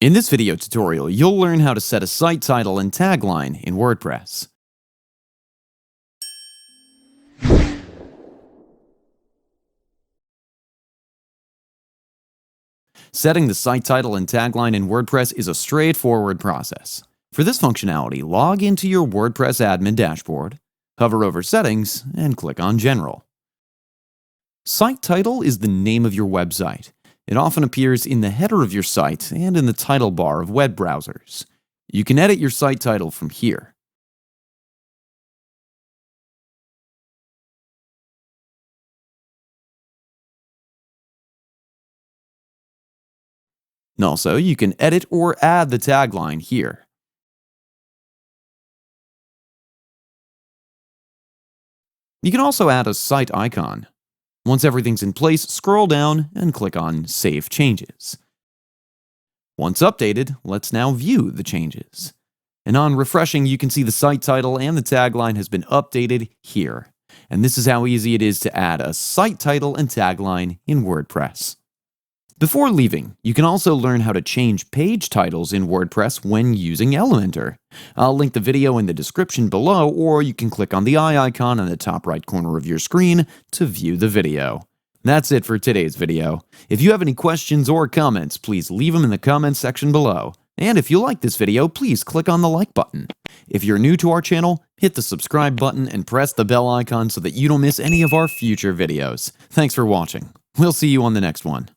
In this video tutorial, you'll learn how to set a site title and tagline in WordPress. Setting the site title and tagline in WordPress is a straightforward process. For this functionality, log into your WordPress admin dashboard, hover over Settings, and click on General. Site title is the name of your website. It often appears in the header of your site and in the title bar of web browsers. You can edit your site title from here. Also, you can edit or add the tagline here. You can also add a site icon. Once everything's in place, scroll down and click on Save Changes. Once updated, let's now view the changes. And on refreshing, you can see the site title and the tagline has been updated here. And this is how easy it is to add a site title and tagline in WordPress. Before leaving, you can also learn how to change page titles in WordPress when using Elementor. I'll link the video in the description below, or you can click on the eye icon in the top right corner of your screen to view the video. That's it for today's video. If you have any questions or comments, please leave them in the comments section below. And if you like this video, please click on the like button. If you're new to our channel, hit the subscribe button and press the bell icon so that you don't miss any of our future videos. Thanks for watching. We'll see you on the next one.